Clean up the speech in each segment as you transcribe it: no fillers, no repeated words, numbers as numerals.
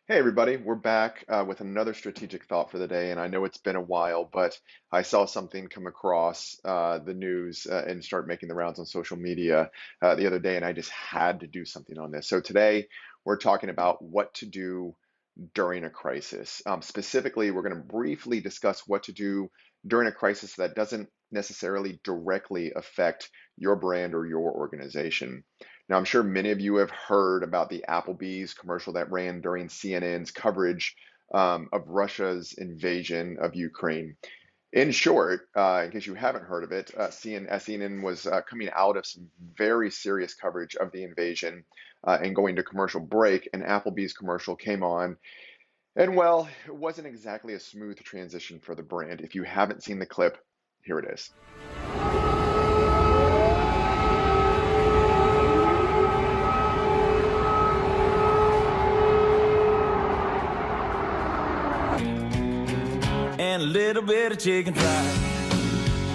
Hey everybody, we're back with another strategic thought for the day, and I know it's been a while, but I saw something come across the news and start making the rounds on social media the other day, and I just had to do something on this. So today we're talking about what to do during a crisis. Specifically, we're going to briefly discuss what to do during a crisis that doesn't necessarily directly affect your brand or your organization. Now, I'm sure many of you have heard about the Applebee's commercial that ran during CNN's coverage of Russia's invasion of Ukraine. In short, in case you haven't heard of it, CNN was coming out of some very serious coverage of the invasion and going to commercial break, and Applebee's commercial came on. And well, it wasn't exactly a smooth transition for the brand. If you haven't seen the clip, here it is. And a little bit of chicken fried.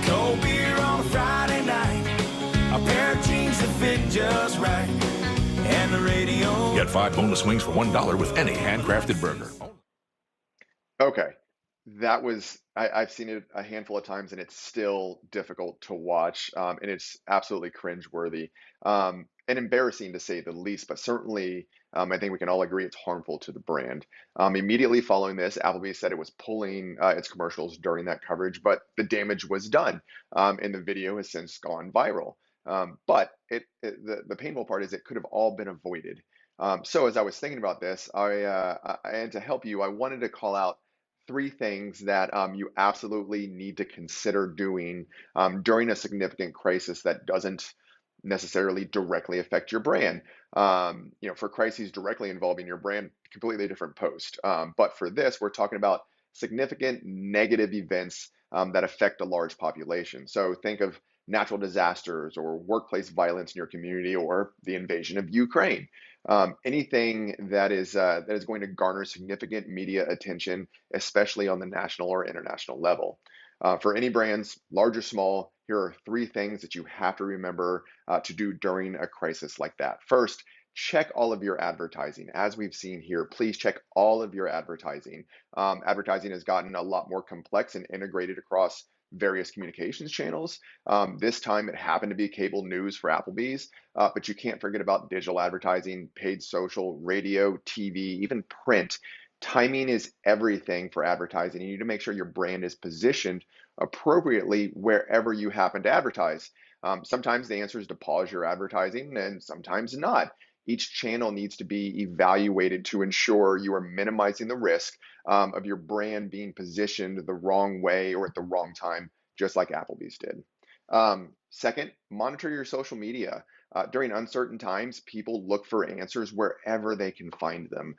Cold beer on a Friday night. A pair of jeans that fit just right. And the radio. Get 5 boneless wings for $1 with any handcrafted burger. Okay, I've seen it a handful of times and it's still difficult to watch, and it's absolutely cringeworthy, and embarrassing to say the least, but certainly I think we can all agree it's harmful to the brand. Immediately following this, Applebee's said it was pulling its commercials during that coverage, but the damage was done, and the video has since gone viral. But the painful part is it could have all been avoided. So as I was thinking about this, and to help you, I wanted to call out three things that you absolutely need to consider doing during a significant crisis that doesn't necessarily directly affect your brand. For crises directly involving your brand, completely different post. But for this, we're talking about significant negative events that affect a large population. So think of natural disasters or workplace violence in your community or the invasion of Ukraine. Anything that is going to garner significant media attention, especially on the national or international level. For any brands, large or small, here are three things that you have to remember to do during a crisis like that. First, check all of your advertising. As we've seen here, please check all of your advertising. Advertising has gotten a lot more complex and integrated across various communications channels. This time it happened to be cable news for Applebee's, but you can't forget about digital advertising, paid social, radio, TV, even print. Timing is everything for advertising. You need to make sure your brand is positioned appropriately wherever you happen to advertise. Sometimes the answer is to pause your advertising, and sometimes not. Each channel needs to be evaluated to ensure you are minimizing the risk of your brand being positioned the wrong way or at the wrong time, just like Applebee's did. Second, monitor your social media. During uncertain times, people look for answers wherever they can find them.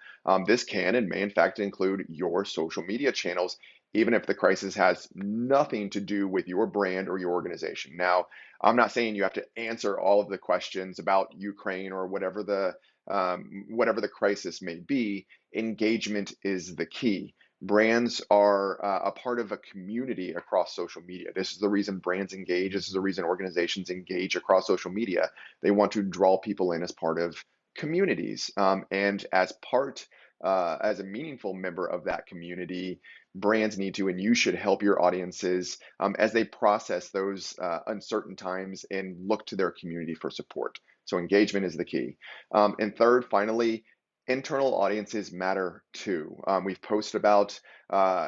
This can and may, in fact, include your social media channels, even if the crisis has nothing to do with your brand or your organization. Now, I'm not saying you have to answer all of the questions about Ukraine or whatever the crisis may be. Engagement is the key. Brands are a part of a community across social media. This is the reason brands engage. This is the reason organizations engage across social media. They want to draw people in as part of communities. And as a meaningful member of that community, brands need to, and you should help your audiences as they process those uncertain times and look to their community for support. So engagement is the key. And third, finally, internal audiences matter too. We've posted about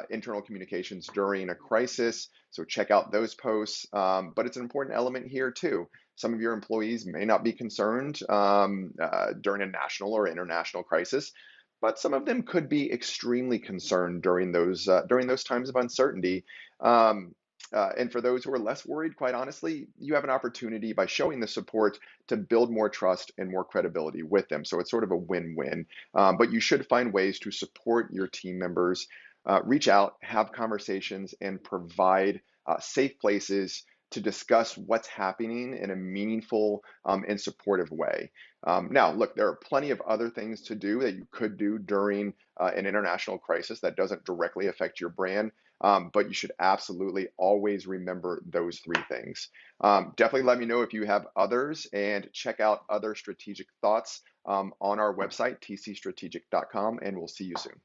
internal communications during a crisis, so check out those posts. But it's an important element here too. Some of your employees may not be concerned during a national or international crisis, but some of them could be extremely concerned during those times of uncertainty. And for those who are less worried, quite honestly, you have an opportunity by showing the support to build more trust and more credibility with them. So it's sort of a win-win. But you should find ways to support your team members, reach out, have conversations, and provide safe places to discuss what's happening in a meaningful and supportive way. Now, look, there are plenty of other things to do that you could do during an international crisis that doesn't directly affect your brand. but you should absolutely always remember those three things. Definitely let me know if you have others, and check out other strategic thoughts on our website, tcstrategic.com, and we'll see you soon.